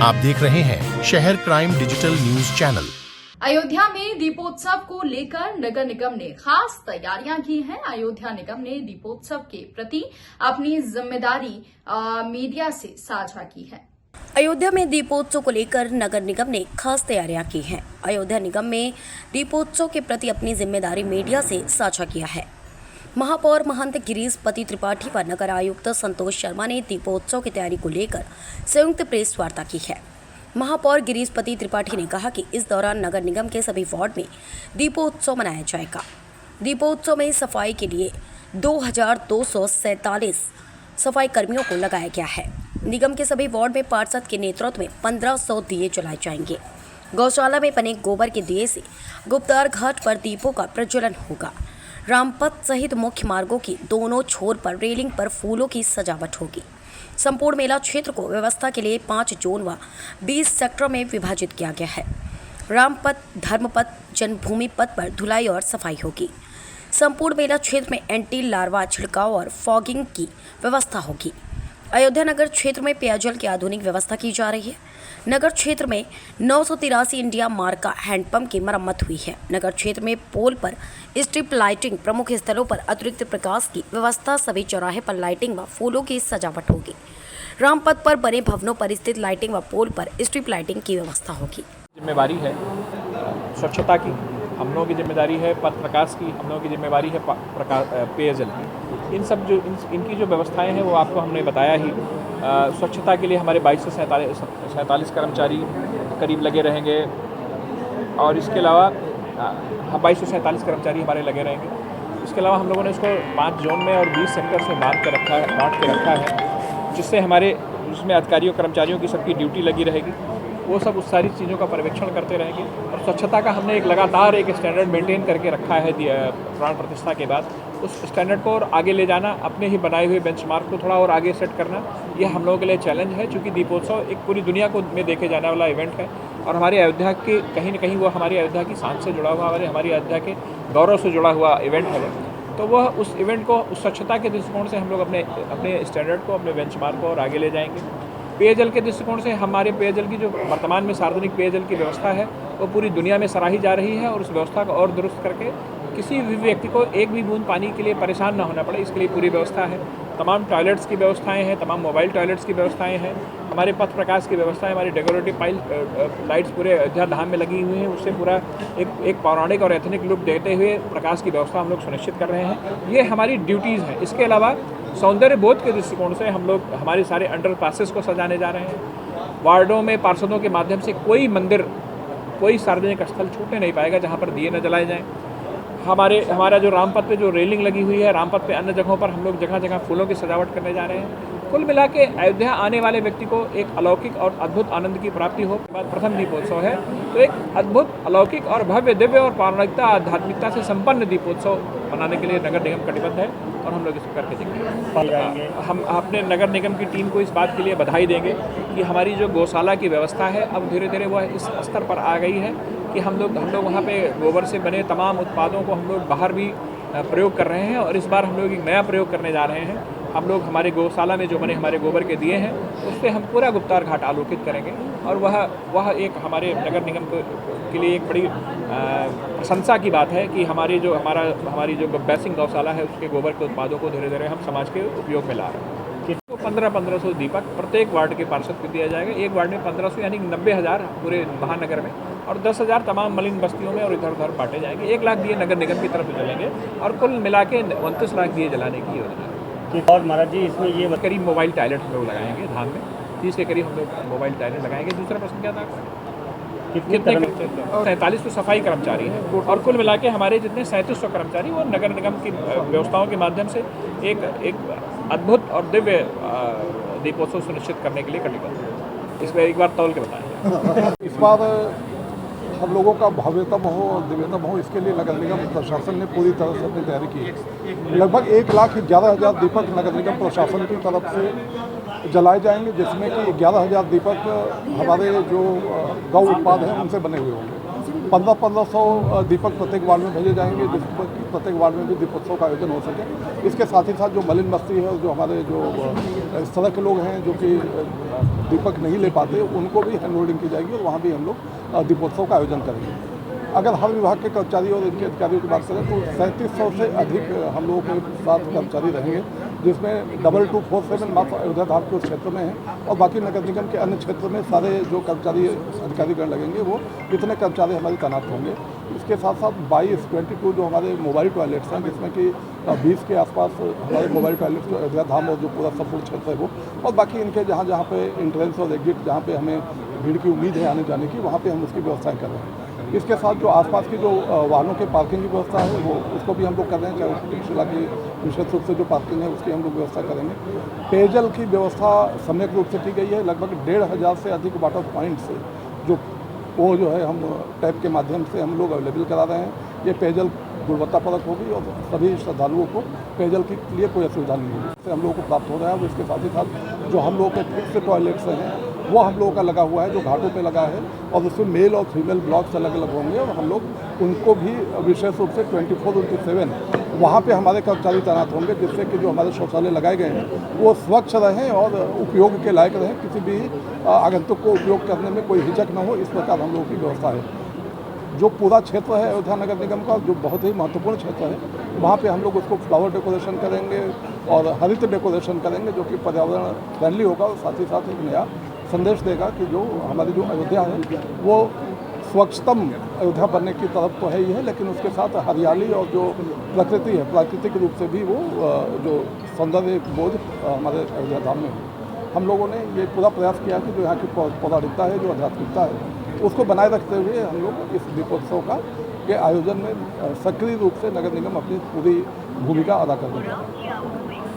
आप देख रहे हैं शहर crime digital news channel. Ayodhya में दीपोत्सव को लेकर नगर निगम ने खास तैयारियां की हैं। अयोध्या निगम ने दीपोत्सव के प्रति अपनी जिम्मेदारी मीडिया से साझा की है। अयोध्या में दीपोत्सव को लेकर नगर निगम ने खास तैयारियां की हैं। अयोध्या निगम में दीपोत्सव के प्रति अपनी जिम्मेदारी मीडिया से साझा किया है। महापौर महंत गिरीश पति त्रिपाठी व नगर आयुक्त संतोष शर्मा ने दीपोत्सव की तैयारी को लेकर संयुक्त प्रेस वार्ता की है। महापौर गिरीश पति त्रिपाठी ने कहा कि इस दौरान नगर निगम के सभी वार्ड में दीपोत्सव मनाया जाएगा। दीपोत्सव में सफाई के लिए 2247 सफाई कर्मियों को लगाया गया है। निगम के सभी वार्ड में पार्षद के नेतृत्व में 1500 दिए जलाए जाएंगे। गौशाला में बने गोबर के दिए से गुप्तार घाट पर दीपों का प्रज्वलन होगा। रामपथ सहित मुख्य मार्गों की दोनों छोर पर रेलिंग पर फूलों की सजावट होगी। संपूर्ण मेला क्षेत्र को व्यवस्था के लिए 5 जोन व 20 सेक्टरों में विभाजित किया गया है। रामपथ, धर्मपथ, जन्मभूमि पथ पर धुलाई और सफाई होगी। संपूर्ण मेला क्षेत्र में एंटी लार्वा छिड़काव और फॉगिंग की व्यवस्था होगी। अयोध्या नगर क्षेत्र में पेयजल की आधुनिक व्यवस्था की जा रही है। नगर क्षेत्र में 983 इंडिया मार्क का हैंडपंप की मरम्मत हुई है। नगर क्षेत्र में पोल पर स्ट्रिप लाइटिंग, प्रमुख स्थलों पर अतिरिक्त प्रकाश की व्यवस्था, सभी चौराहे पर लाइटिंग व फूलों की सजावट होगी। रामपथ पर बने भवनों पर स्थित लाइटिंग व पोल पर स्ट्रिप लाइटिंग की व्यवस्था होगी। जिम्मेवारी है स्वच्छता की, हम लोगों की जिम्मेदारी है पथ प्रकाश की, हम लोगों की जिम्मेवारी है पेयजल की। इन सब जो इनकी जो व्यवस्थाएं हैं वो आपको हमने बताया ही। स्वच्छता के लिए हमारे 2247 कर्मचारी करीब लगे रहेंगे और इसके अलावा 2247 कर्मचारी हमारे लगे रहेंगे। इसके अलावा हम लोगों ने इसको 5 जोन में और 20 सेक्टर से बांट के रखा है, जिससे हमारे उसमें अधिकारियों कर्मचारियों की सबकी ड्यूटी लगी रहेगी। वो सब उस सारी चीज़ों का पर्यवेक्षण करते रहेंगे और स्वच्छता का हमने एक लगातार एक स्टैंडर्ड मेंटेन करके रखा है प्राण प्रतिष्ठा के बाद। उस स्टैंडर्ड को और आगे ले जाना, अपने ही बनाए हुए बेंचमार्क को थोड़ा और आगे सेट करना, ये हम लोगों के लिए चैलेंज है। चूँकि दीपोत्सव एक पूरी दुनिया को में देखे जाने वाला इवेंट है और हमारे अयोध्या के कहीं न कहीं वो हमारी अयोध्या की शान से जुड़ा हुआ, हमारी अयोध्या के गौरव से जुड़ा हुआ इवेंट है। तो वह उस इवेंट को उस स्वच्छता के दृष्टिकोण से हम लोग अपने स्टैंडर्ड को, अपने बेंचमार्क को और आगे ले जाएंगे। पेयजल के दृष्टिकोण से हमारे पेयजल की जो वर्तमान में सार्वजनिक पेयजल की व्यवस्था है वो पूरी दुनिया में सराही जा रही है और उस व्यवस्था को और दुरुस्त करके किसी भी व्यक्ति को एक भी बूंद पानी के लिए परेशान ना होना पड़े, इसके लिए पूरी व्यवस्था है। तमाम टॉयलेट्स की व्यवस्थाएं हैं, तमाम मोबाइल टॉयलेट्स की व्यवस्थाएं हैं, हमारे पथ प्रकाश की व्यवस्था है, हमारी डेकोरेटिव लाइट्स पूरे अयोध्या धाम में लगी हुई हैं। उससे पूरा एक पौराणिक और एथनिक लुक देते हुए प्रकाश की व्यवस्था हम लोग सुनिश्चित कर रहे हैं। ये हमारी ड्यूटीज़ हैं। इसके अलावा सौंदर्य बोध के दृष्टिकोण से हम लोग हमारे सारे अंडर पासेस को सजाने जा रहे हैं। वार्डों में पार्षदों के माध्यम से कोई मंदिर, कोई सार्वजनिक स्थल छूटने नहीं पाएगा जहाँ पर दिए न जलाए जाएँ। हमारा जो रामपथ पे जो रेलिंग लगी हुई है, रामपथ पे अन्य जगहों पर हम लोग जगह जगह फूलों की सजावट करने जा रहे हैं। कुल मिला के अयोध्या आने वाले व्यक्ति को एक अलौकिक और अद्भुत आनंद की प्राप्ति हो। बाद प्रथम दीपोत्सव है तो एक अद्भुत, अलौकिक और भव्य, दिव्य और पौराणिकता, आध्यात्मिकता से संपन्न दीपोत्सव मनाने के लिए नगर निगम कटिबद्ध है और हम लोग इसको करके देंगे। हम अपने नगर निगम की टीम को इस बात के लिए बधाई देंगे कि हमारी जो गौशाला की व्यवस्था है अब धीरे धीरे वह इस स्तर पर आ गई है कि हम लोग वहाँ पे गोबर से बने तमाम उत्पादों को हम लोग बाहर भी प्रयोग कर रहे हैं और इस बार हम लोग एक नया प्रयोग करने जा रहे हैं। हम लोग हमारे गौशाला में जो बने हमारे गोबर के दिए हैं उससे हम पूरा गुप्तार घाट आलोकित करेंगे और वह एक हमारे नगर निगम के लिए एक बड़ी प्रशंसा की बात है कि हमारी जो बैसिंग गौशाला है उसके गोबर के उत्पादों को धीरे धीरे हम समाज के उपयोग में ला रहे हैं। 1500 दीपक प्रत्येक वार्ड के पार्षद को दिया जाएगा। एक वार्ड में 1500 यानी 90,000 पूरे महानगर में और 10,000 तमाम मलिन बस्तियों में और इधर उधर बांटे जाएंगे। 1 लाख दिए नगर निगम की तरफ से जलेंगे और कुल मिला के 29 लाख दिए जलाने की योजना है। और महाराज जी इसमें ये करीब मोबाइल टॉयलेट हम लोग लगाएंगे धाम में, 30 के करीब हम लोग मोबाइल टॉयलेट लगाएंगे। दूसरा प्रश्न क्या था? कितने 47 तो सफाई कर्मचारी हैं और कुल मिला के हमारे जितने 3700 कर्मचारी वो नगर निगम की व्यवस्थाओं के माध्यम से एक अद्भुत और दिव्य दीपोत्सव सुनिश्चित करने के लिए कटिबद्ध है। इसमें एक बार तौल के बताएं। इस बार हम लोगों का भव्यतम हो और दिव्यतम हो, इसके लिए नगर निगम प्रशासन ने पूरी तरह से अपनी तैयारी की है। लगभग 1,11,000 दीपक नगर निगम प्रशासन की तरफ से जलाए जाएंगे, जिसमें कि 11,000 दीपक हमारे जो गौ उत्पाद हैं उनसे बने हुए होंगे। 1500 दीपक प्रत्येक वार्ड में भेजे जाएंगे, जिसमें प्रत्येक वार्ड में भी दीपोत्सव का आयोजन हो सके। इसके साथ ही साथ जो मलिन बस्ती है और जो हमारे जो इस तरह के लोग हैं जो कि दीपक नहीं ले पाते, उनको भी हैंड होल्डिंग की जाएगी और वहाँ भी हम लोग दीपोत्सव का आयोजन करेंगे। अगर हर विभाग के कर्मचारी और इनके अधिकारियों की बात करें तो 3700 से अधिक हम लोगों के साथ कर्मचारी रहेंगे, जिसमें 2247 मात्र अयोध्या धाम के उस क्षेत्र में है और बाकी नगर निगम के अन्य क्षेत्र में सारे जो कर्मचारी अधिकारीगण लगेंगे वो इतने कर्मचारी हमारे तैनात होंगे। इसके साथ साथ 22 जो हमारे मोबाइल टॉयलेट्स हैं, जिसमें कि 20 के आसपास हमारे मोबाइल टॉयलेट्स जो अयोध्या धाम और जो पूरा संपूर्ण क्षेत्र है वो, और बाकी इनके जहाँ जहाँ पे इंट्रेंस और एग्जिट जहाँ पे हमें भीड़ की उम्मीद है आने जाने की, वहाँ पे हम उसकी व्यवस्थाएं कर रहे हैं। इसके साथ जो आसपास की जो वाहनों के पार्किंग की व्यवस्था है वो उसको भी हम लोग कर रहे हैं, चाहे टिकशिला की विशेष रूप से जो पार्किंग है उसकी हम लोग व्यवस्था करेंगे। पेयजल की व्यवस्था सम्यक रूप से की गई है। लगभग 1500 से अधिक वाटर पॉइंट्स जो वो जो है हम टैप के माध्यम से हम लोग अवेलेबल करा रहे हैं। ये पेयजल गुणवत्तापरक होगी और सभी श्रद्धालुओं को पेयजल के लिए कोई असुविधा नहीं होगी। इससे हम लोगों को प्राप्त हो रहा है। और इसके साथ ही साथ जो हम लोगों के फिक्स टॉयलेट्स हैं वो हम लोगों का लगा हुआ है, जो घाटों पे लगा है, और उसमें मेल और फीमेल ब्लॉक्स अलग अलग होंगे और हम लोग उनको भी विशेष रूप से 24/7 वहाँ पे हमारे कर्मचारी तैनात होंगे, जिससे कि जो हमारे शौचालय लगाए गए हैं वो स्वच्छ रहें और उपयोग के लायक रहें, किसी भी आगंतुक को उपयोग करने में कोई हिचक न हो। इस प्रकार हम लोगों की व्यवस्था है। जो पूरा क्षेत्र है अयोध्या नगर निगम का, जो बहुत ही महत्वपूर्ण क्षेत्र है, वहाँ पे हम लोग उसको फ्लावर डेकोरेशन करेंगे और हरित डेकोरेशन करेंगे, जो कि पर्यावरण फ्रेंडली होगा और साथ ही साथ एक नया संदेश देगा कि जो हमारी जो अयोध्या है वो स्वच्छतम अयोध्या बनने की तरफ तो है ही है, लेकिन उसके साथ हरियाली और जो प्रकृति है, प्राकृतिक रूप से भी वो जो सौंदर्य बोध हमारे अयोध्या धाम में है। हम लोगों ने ये पूरा प्रयास किया कि जो यहाँ की पौराणिकता है, जो आध्यात्मिकता है, उसको बनाए रखते हुए हम लोग इस दीपोत्सव के आयोजन में सक्रिय रूप से नगर निगम अपनी पूरी भूमिका अदा कर रहे हैं।